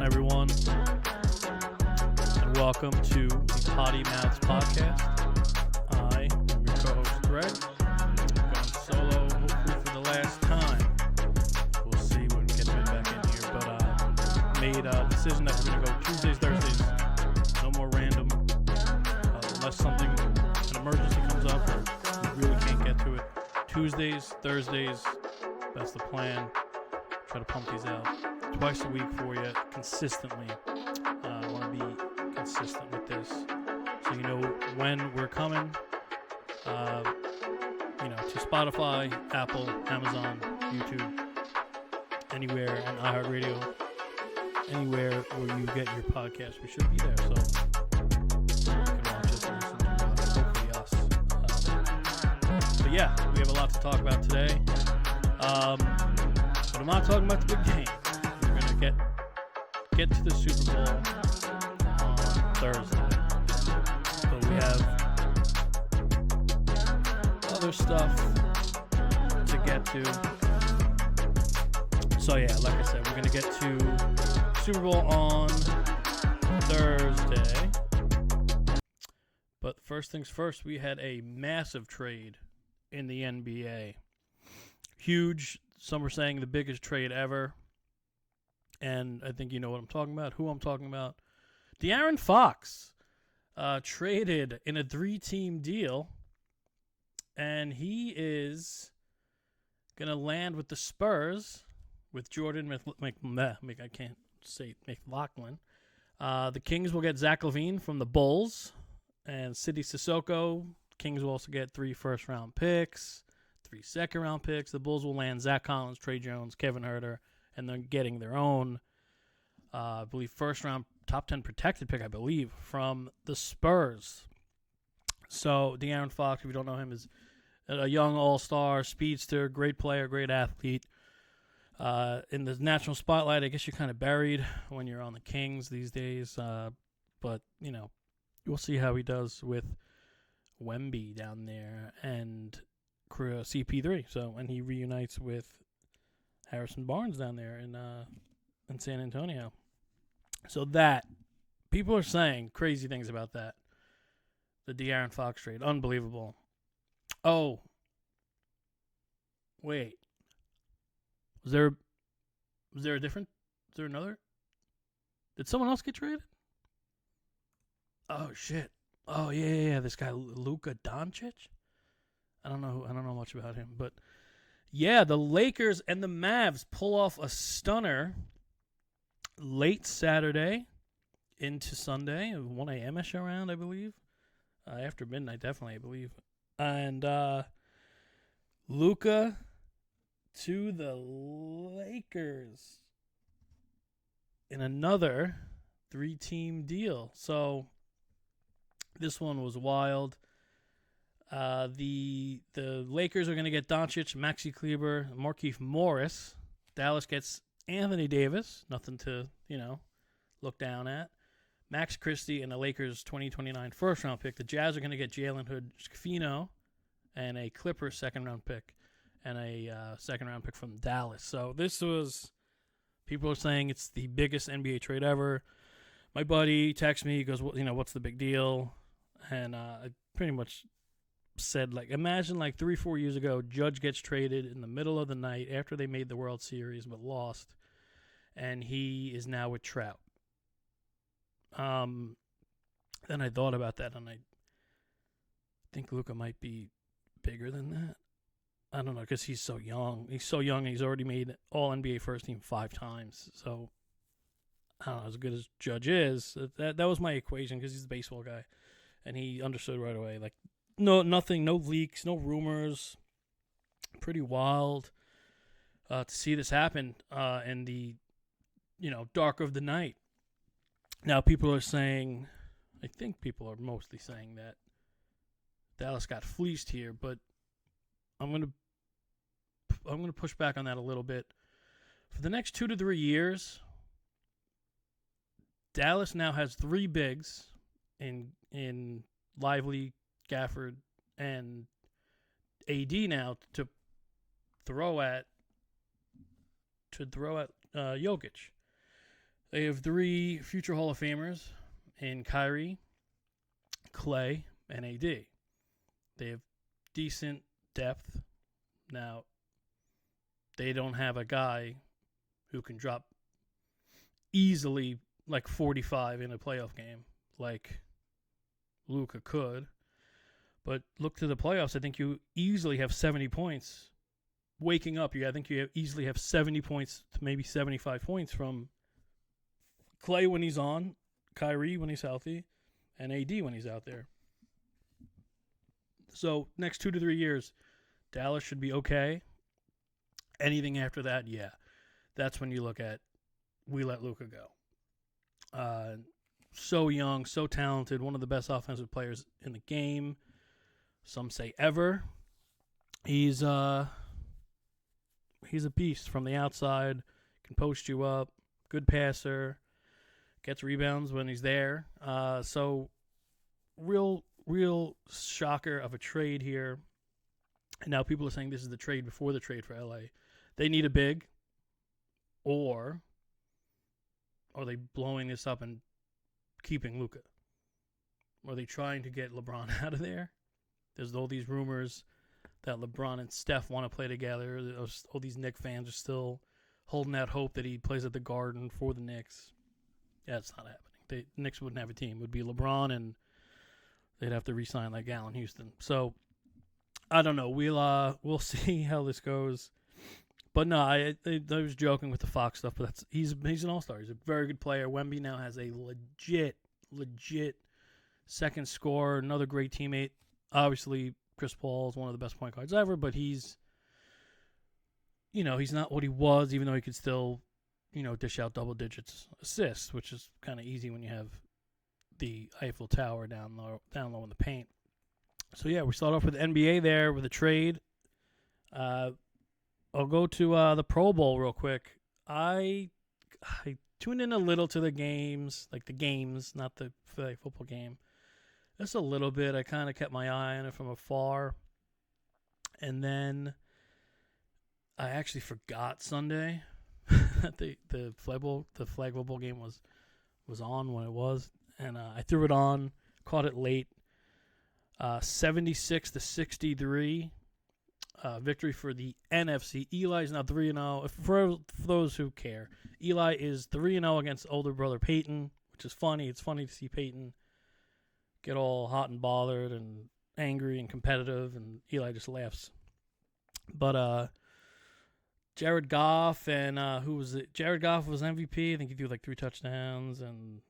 Everyone, and welcome to the Potty Mouths Podcast. I am your co-host Greg. Going solo, hopefully for the last time. We'll see when we get Vin back in here, but made a decision that we're going to go Tuesdays, Thursdays, no more random, unless something, an emergency comes up or we really can't get to it. Tuesdays, Thursdays, that's the plan. Try to pump these out twice a week for you consistently. I want to be consistent with this so you know when we're coming to Spotify, Apple, Amazon, YouTube, anywhere, and iHeartRadio, anywhere where you get your podcast, we should be there. So you can watch us and listen to hopefully us. But yeah, we have a lot to talk about today, but I'm not talking about the big game. Get to the Super Bowl on Thursday. But we have other stuff to get to. So yeah, like I said, we're going to get to Super Bowl on Thursday. But first things first, we had a massive trade in the NBA. Huge. Some are saying the biggest trade ever. And I think you know what I'm talking about, who I'm talking about. De'Aaron Fox traded in a 3-team deal, and he is going to land with the Spurs with Jordan I can't say McLaughlin. The Kings will get Zach LaVine from the Bulls, and Sidi Sissoko. Kings will also get 3 first-round picks, 3 second-round picks. The Bulls will land Zach Collins, Trey Jones, Kevin Huerter, and they're getting their own, I believe, first-round top 10 protected pick, I believe, from the Spurs. So De'Aaron Fox, if you don't know him, is a young all-star, speedster, great player, great athlete. In the national spotlight, I guess you're kind of buried when you're on the Kings these days. But, we'll see how he does with Wemby down there and CP3. So, and he reunites with Harrison Barnes down there in San Antonio. So that, people are saying crazy things about that. The De'Aaron Fox trade. Unbelievable. Oh. Wait. Was there another? Did someone else get traded? Oh, shit. Oh, yeah. This guy, Luka Doncic? I don't know much about him, but yeah, the Lakers and the Mavs pull off a stunner late Saturday into Sunday, 1 a.m.ish around, I believe. After midnight, definitely, I believe. And Luka to the Lakers in another 3-team deal. So this one was wild. The Lakers are going to get Doncic, Maxi Kleber, Markieff Morris. Dallas gets Anthony Davis. Nothing to, look down at. Max Christie and the Lakers 2029 first-round pick. The Jazz are going to get Jalen Hood-Schifino and a Clippers second-round pick and a second-round pick from Dallas. So this was, people are saying it's the biggest NBA trade ever. My buddy texts me, he goes, what's the big deal? And I pretty much said, imagine 3-4 years ago, Judge gets traded in the middle of the night after they made the World Series but lost, and he is now with Trout. Then I thought about that, and I think Luka might be bigger than that. I don't know, because he's so young. He's so young, and he's already made All-NBA first team 5 times. So, I don't know, as good as Judge is, that was my equation, because he's a baseball guy, and he understood right away, nothing, no leaks, no rumors. Pretty wild to see this happen in the, dark of the night. Now, people are saying, I think people are mostly saying that Dallas got fleeced here, but I'm gonna push back on that a little bit For the next 2 to 3 years, Dallas now has 3 bigs in Lively, Gafford, and AD now to throw at Jokic. They have 3 future Hall of Famers in Kyrie, Clay, and AD. They have decent depth. Now, they don't have a guy who can drop easily like 45 in a playoff game like Luka could. But look to the playoffs. I think you easily have 70 points. Waking up, I think you easily have 70 points to maybe 75 points from Clay when he's on, Kyrie when he's healthy, and AD when he's out there. So next 2 to 3 years, Dallas should be okay. Anything after that, yeah. That's when you look at, we let Luka go. So young, so talented, one of the best offensive players in the game. Some say ever. He's a beast from the outside, can post you up, good passer, gets rebounds when he's there. So real shocker of a trade here. And now people are saying this is the trade before the trade for LA. They need a big, or are they blowing this up and keeping Luka? Are they trying to get LeBron out of there? There's all these rumors that LeBron and Steph want to play together. All these Knicks fans are still holding out hope that he plays at the Garden for the Knicks. Yeah, it's not happening. The Knicks wouldn't have a team. It would be LeBron, and they'd have to re-sign like Allen Houston. So I don't know. We'll see how this goes. But no, I was joking with the Fox stuff, but he's an all-star. He's a very good player. Wemby now has a legit second scorer, another great teammate. Obviously, Chris Paul is one of the best point guards ever, but he's not what he was, even though he could still, dish out double digits assists, which is kind of easy when you have the Eiffel Tower down low in the paint. So yeah, we start off with the NBA there with a trade. I'll go to the Pro Bowl real quick. I tuned in a little to the games, not the football game. Just a little bit. I kind of kept my eye on it from afar. And then I actually forgot Sunday that the Flag Football game was on when it was. And I threw it on, caught it late. 76-63. Victory for the NFC. Eli's now 3-0. For those who care, Eli is 3-0 against older brother Peyton, which is funny. It's funny to see Peyton get all hot and bothered and angry and competitive, and Eli just laughs. But Jared Goff and who was it? Jared Goff was MVP. I think he threw like 3 touchdowns, and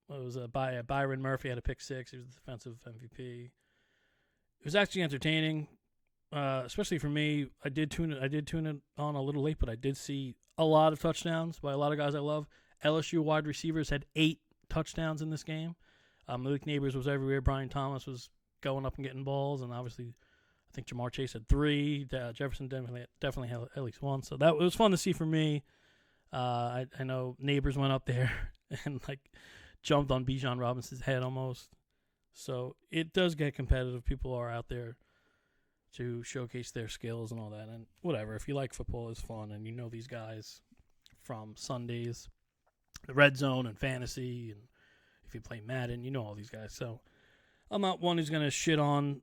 it was Byron Murphy had a pick 6. He was the defensive MVP. It was actually entertaining. Especially for me. I did tune it on a little late, but I did see a lot of touchdowns by a lot of guys I love. LSU wide receivers had 8 touchdowns in this game. Malik Neighbors was everywhere. Brian Thomas was going up and getting balls, and obviously, I think Jamar Chase had 3. Jefferson definitely had at least 1. So it was fun to see for me. I know Neighbors went up there and jumped on Bijan Robinson's head almost. So it does get competitive. People are out there to showcase their skills and all that. And whatever, if you like football, it's fun. And you know these guys from Sundays, the Red Zone and Fantasy. And if you play Madden, you know all these guys. So I'm not one who's going to shit on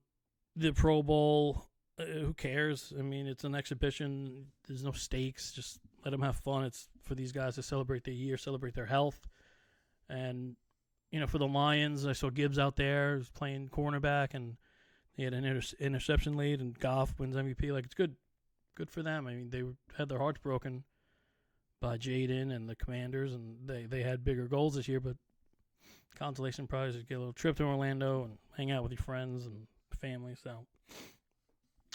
the Pro Bowl. Who cares? I mean, it's an exhibition. There's no stakes. Just let them have fun. It's for these guys to celebrate their year, celebrate their health. And, for the Lions, I saw Gibbs out there who's playing cornerback, and he had an interception lead, and Goff wins MVP. It's good for them. I mean, they had their hearts broken by Jaden and the Commanders, and they had bigger goals this year. But consolation prize is get a little trip to Orlando and hang out with your friends and family. So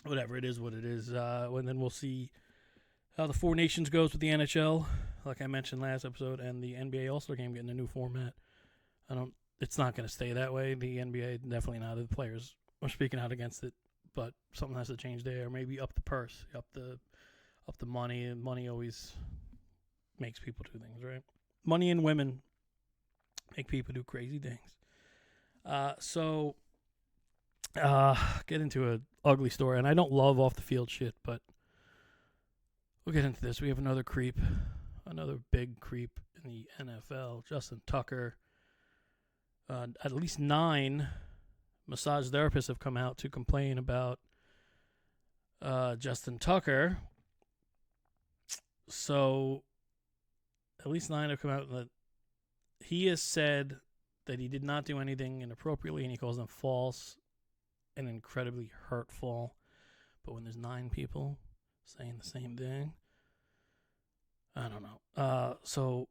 whatever, it is what it is. And then we'll see how the Four Nations goes with the NHL, like I mentioned last episode, and the NBA All-Star Game getting a new format. It's not going to stay that way. The NBA definitely not. The players are speaking out against it, but something has to change there. Maybe up the purse, up the money. And money always makes people do things, right? Money and women make people do crazy things. Get into an ugly story, and I don't love off the field shit, but we'll get into this. We have another big creep in the NFL. Justin Tucker. At least 9 massage therapists have come out to complain about Justin Tucker. So, at least 9 have come out that he has said that he did not do anything inappropriately, and he calls them false and incredibly hurtful. But when there's 9 people saying the same thing, I don't know. So,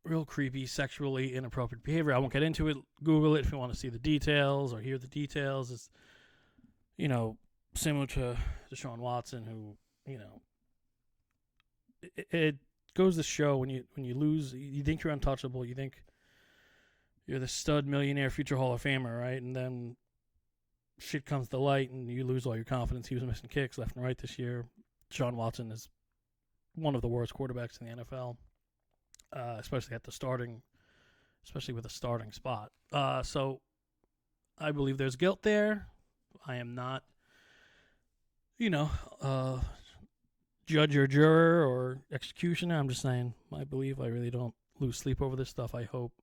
real creepy, sexually inappropriate behavior. I won't get into it. Google it if you want to see the details or hear the details. It's, similar to Deshaun Watson, who, it goes to show when you lose, you think you're untouchable. You think you're the stud millionaire, future Hall of Famer, right? And then shit comes to light and you lose all your confidence. He was missing kicks left and right this year. Deshaun Watson is one of the worst quarterbacks in the NFL. Especially with a starting spot. So I believe there's guilt there. I am not, judge or juror or executioner. I'm just saying I believe. I really don't lose sleep over this stuff. I hope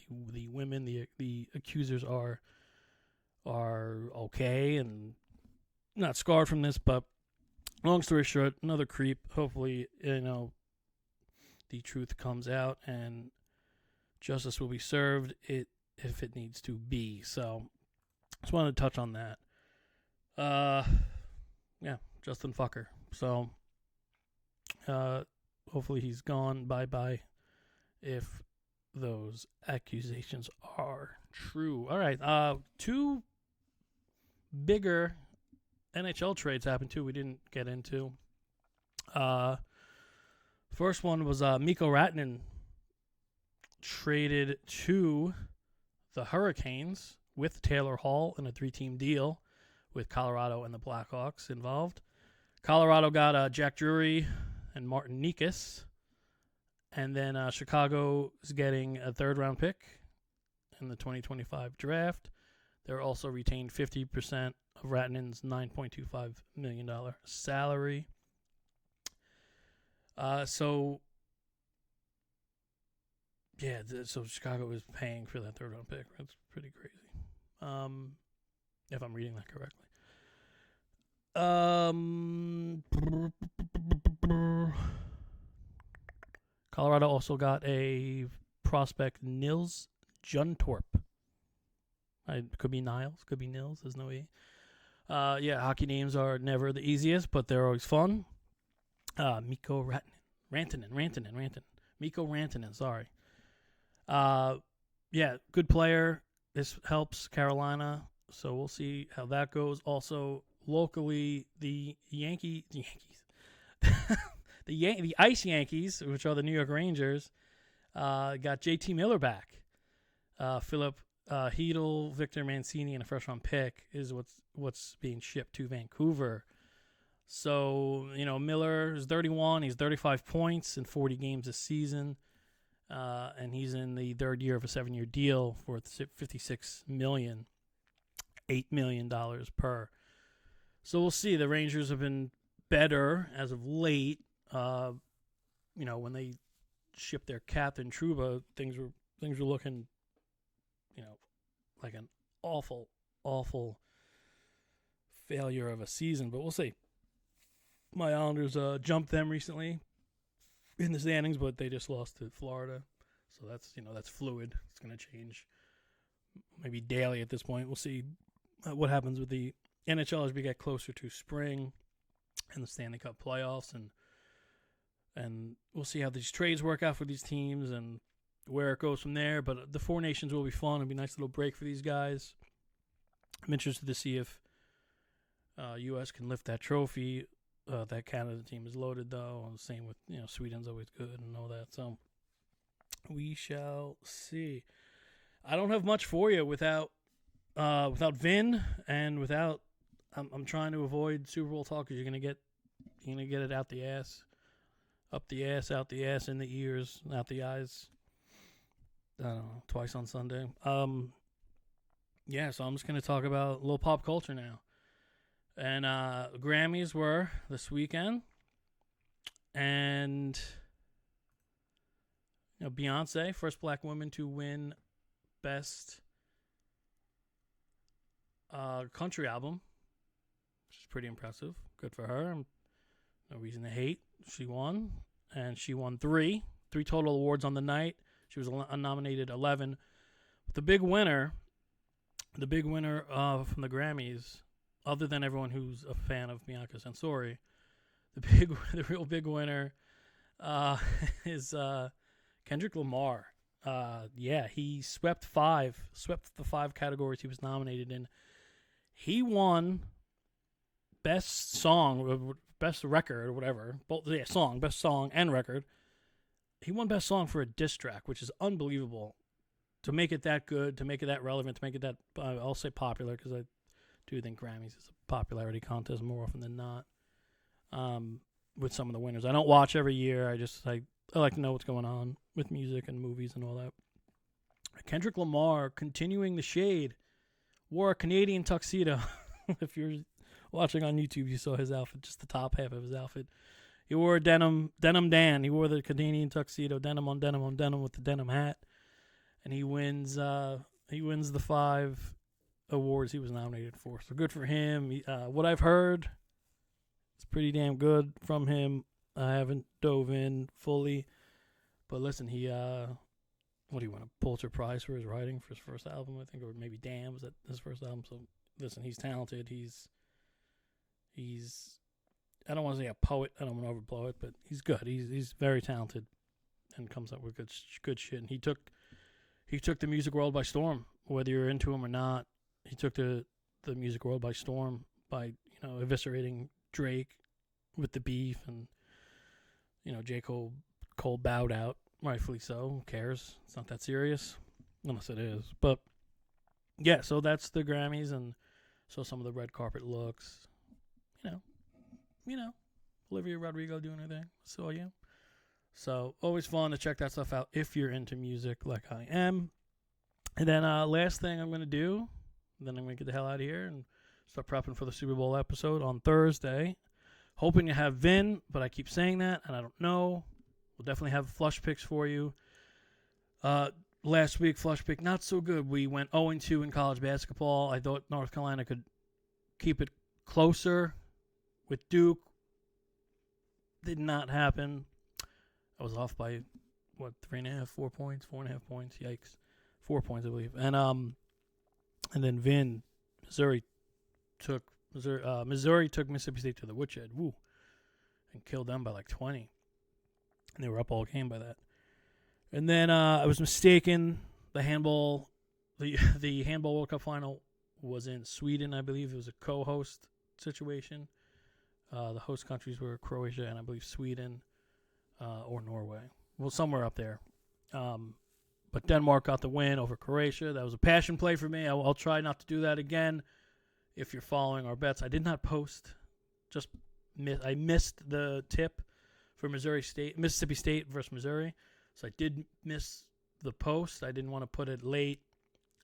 the women, the accusers are okay and not scarred from this. But long story short, another creep. Hopefully, the truth comes out and justice will be served if it needs to be. So, just wanted to touch on that. Justin Fucker. So, hopefully he's gone. Bye-bye if those accusations are true. All right. 2 bigger NHL trades happened too. We didn't get into. First one was Mikko Rantanen traded to the Hurricanes with Taylor Hall in a 3-team deal with Colorado and the Blackhawks involved. Colorado got Jack Drury and Martin Nikas. And then Chicago is getting a 3rd-round pick in the 2025 draft. They're also retained 50% of Rantanen's $9.25 million salary. So Chicago is paying for that 3rd-round pick. That's pretty crazy. If I'm reading that correctly. Colorado also got a prospect, Nils Juntorp. It could be Niles, could be Nils. There's no E. Hockey names are never the easiest, but they're always fun. Mikko Rantanen. Mikko Rantanen, sorry. Good player. This helps Carolina, so we'll see how that goes. Also, locally, the Yankees, the Ice Yankees, which are the New York Rangers, got JT Miller back. Philip Hedel, Victor Mancini, and a first-round pick is what's being shipped to Vancouver. So, Miller is 31. He's 35 points in 40 games this season. And he's in the 3rd year of a 7-year deal for $56 million, $8 million per. So we'll see. The Rangers have been better as of late. When they shipped their captain Trouba, things were looking, like an awful failure of a season. But we'll see. My Islanders jumped them recently in the standings, but they just lost to Florida. So that's fluid. It's going to change maybe daily at this point. We'll see what happens with the NHL as we get closer to spring and the Stanley Cup playoffs, and we'll see how these trades work out for these teams and where it goes from there. But the 4 Nations will be fun. It'll be a nice little break for these guys. I'm interested to see if U.S. can lift that trophy. That Canada team is loaded, though. Same with, Sweden's always good and all that. So we shall see. I don't have much for you without Vin and without. I'm trying to avoid Super Bowl talk because you're gonna get it out the ass. Up the ass, out the ass, in the ears, out the eyes. I don't know, twice on Sunday. Yeah, so I'm just going to talk about a little pop culture now. And Grammys were this weekend. And Beyonce, first black woman to win Best Country Album, which is pretty impressive. Good for her. No reason to hate. She won. And she won three total awards on the night. She was nominated 11. But the big winner from the Grammys, other than everyone who's a fan of Bianca Censori, the real big winner is Kendrick Lamar. He swept the five categories he was nominated in. He won Best Song, Best Record, or whatever. Best Song and Record. He won Best Song for a diss track, which is unbelievable. To make it that good, to make it that relevant, to make it that, I'll say popular, because I do think Grammys is a popularity contest more often than not. With some of the winners, I don't watch every year. I like to know what's going on with music and movies and all that. Kendrick Lamar, continuing the shade, wore a Canadian tuxedo. If you're watching on YouTube, you saw his outfit, just the top half of his outfit. He wore a denim Dan. He wore the Canadian tuxedo, denim on denim with the denim hat, and he wins the 5 awards he was nominated for. So good for him. What I've heard, it's pretty damn good from him. I haven't dove in fully, but listen, he what do you want, a Pulitzer Prize for his writing for his first album, I think, or maybe Damn, was that his first album? So listen, he's talented. He's I don't want to say a poet. I don't want to overblow it, but he's good. He's very talented and comes up with good shit. And he took the music world by storm, whether you're into him or not. He took the music world by storm by eviscerating Drake with the beef, and J. Cole bowed out, rightfully so. Who cares? It's not that serious, unless it is. But yeah, so that's the Grammys, and so some of the red carpet looks. Olivia Rodrigo doing her thing. Saw you. So always fun to check that stuff out if you're into music like I am. And then last thing I'm going to do, then I'm going to get the hell out of here and start prepping for the Super Bowl episode on Thursday. Hoping to have Vin, but I keep saying that, and I don't know. We'll definitely have flush picks for you. Last week, flush pick, not so good. We went 0-2 in college basketball. I thought North Carolina could keep it closer with Duke. Did not happen. I was off by, 3.5, 4 points, 4.5 points. Yikes. 4 points, I believe. And then Vin, Missouri took Mississippi State to the woodshed. Woo. And killed them by like 20. And they were up all game by that. And then I was mistaken. The handball World Cup final was in Sweden, I believe. It was a co-host situation. The host countries were Croatia and I believe Sweden or Norway. Well, somewhere up there. But Denmark got the win over Croatia. That was a passion play for me. I'll try not to do that again. If you're following our bets, I did not post. I missed the tip for Mississippi State versus Missouri. So I did miss the post. I didn't want to put it late.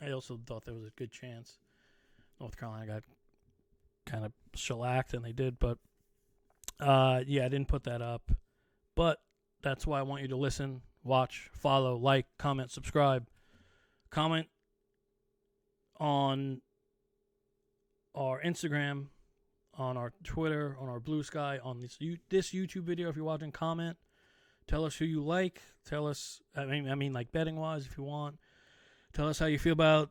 I also thought there was a good chance North Carolina got kind of shellacked, and they did. But, I didn't put that up. But that's why I want you to listen, watch, follow, like, comment, subscribe. Comment on our Instagram, on our Twitter, on our Blue Sky, on this YouTube video if you're watching. Comment. Tell us who you like. Tell us, I mean, like betting-wise if you want. Tell us how you feel about,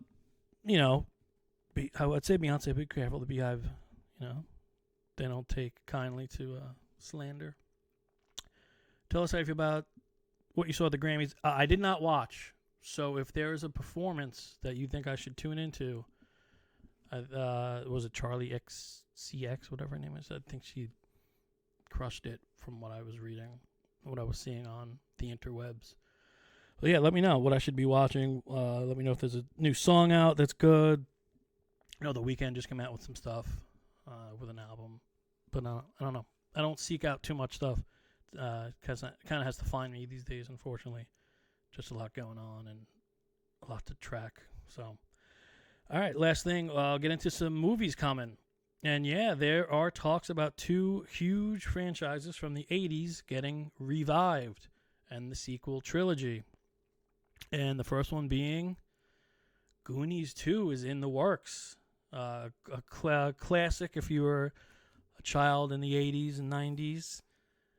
I would say Beyonce, be careful, the Beehive, they don't take kindly to slander. Tell us how you feel about what you saw at the Grammys. I did not watch, so if there is a performance that you think I should tune into, was it Charlie XCX, whatever her name is? I think she crushed it from what I was reading, what I was seeing on the interwebs. But yeah, let me know what I should be watching. Let me know if there's a new song out that's good. The Weeknd just came out with some stuff with an album. But I don't know. I don't seek out too much stuff because it kind of has to find me these days, unfortunately. Just a lot going on and a lot to track. So, all right, last thing, I'll get into some movies coming. And yeah, there are talks about 2 huge franchises from the 80s getting revived and the sequel trilogy. And the first one being Goonies 2 is in the works. A classic if you were a child in the 80s and 90s.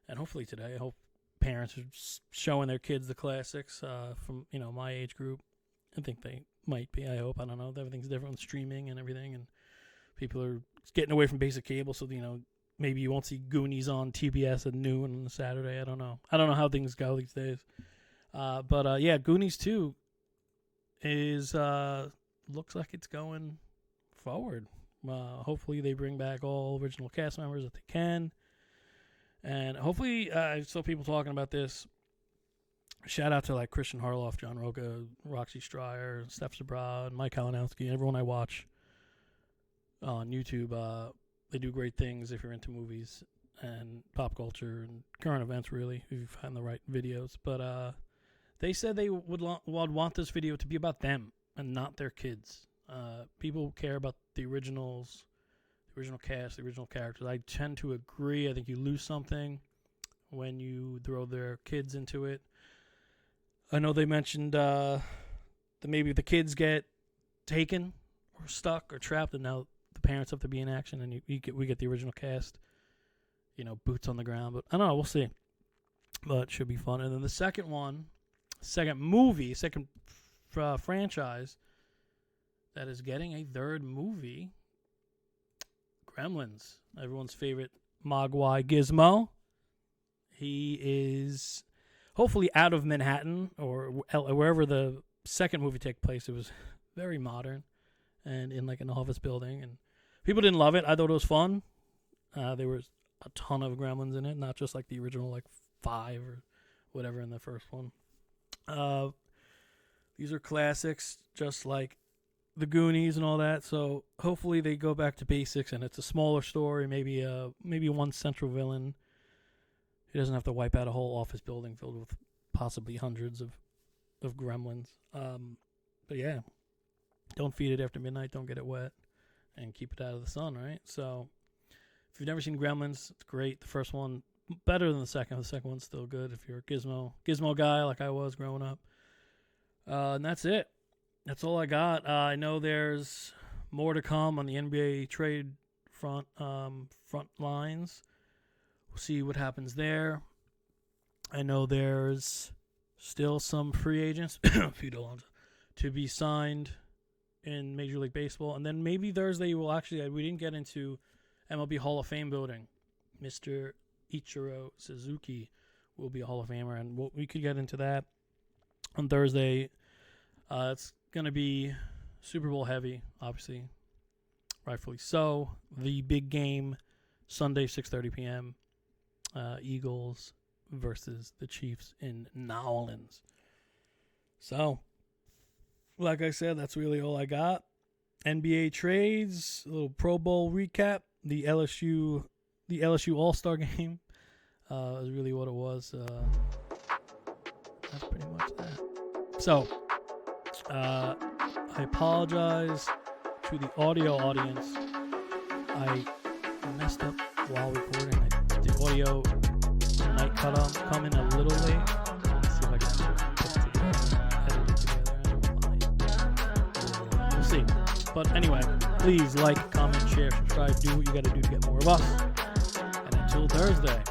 And hopefully today, I hope parents are showing their kids the classics from, my age group. I think they might be, I hope. I don't know. Everything's different with streaming and everything. And people are getting away from basic cable. So, maybe you won't see Goonies on TBS at noon on a Saturday. I don't know. I don't know how things go these days. But Goonies 2 is looks like it's going forward. Hopefully they bring back all original cast members that they can. And hopefully, I saw people talking about this. Shout out to like Christian Harloff, John Roca, Roxy Stryer, Steph Sabra, and Mike Kalinowski, and everyone I watch on YouTube. They do great things if you're into movies and pop culture and current events, really, if you find the right videos. But they said they would want this video to be about them and not their kids. People care about the originals, the original cast, the original characters. I tend to agree. I think you lose something when you throw their kids into it. I know they mentioned that maybe the kids get taken or stuck or trapped, and now the parents have to be in action, and we get the original cast, boots on the ground. But I don't know. We'll see. But it should be fun. And then the second franchise that is getting a third movie, Gremlins, everyone's favorite Mogwai Gizmo. He is hopefully out of Manhattan or wherever the second movie took place. It was very modern and in like an office building, and people didn't love it. I thought it was fun. There was a ton of Gremlins in it, not just like the original like 5 or whatever in the first one. These are classics, just like the Goonies and all that. So hopefully they go back to basics, and it's a smaller story. Maybe one central villain. He doesn't have to wipe out a whole office building filled with possibly hundreds of gremlins. But yeah, don't feed it after midnight. Don't get it wet, and keep it out of the sun. Right. So if you've never seen Gremlins, it's great. The first one better than the second. The second one's still good if you're a Gizmo guy like I was growing up. And that's it. That's all I got. I know there's more to come on the NBA trade front lines. We'll see what happens there. I know there's still some free agents to be signed in Major League Baseball. And then maybe Thursday we didn't get into MLB Hall of Fame voting. Mr. Ichiro Suzuki will be a Hall of Famer, and we could get into that on Thursday. It's going to be Super Bowl heavy, obviously, rightfully so. The big game, Sunday, 6:30 p.m., Eagles versus the Chiefs in New Orleans. So, like I said, that's really all I got. NBA trades, a little Pro Bowl recap, the LSU All-Star game is really what it was. That's pretty much that. So, I apologize to the audio audience. I messed up while recording. The audio might come in a little late. Let's see if I can put it together, edit it together. We'll see. But anyway, please like, comment, share, subscribe, do what you got to do to get more of us. And until Thursday.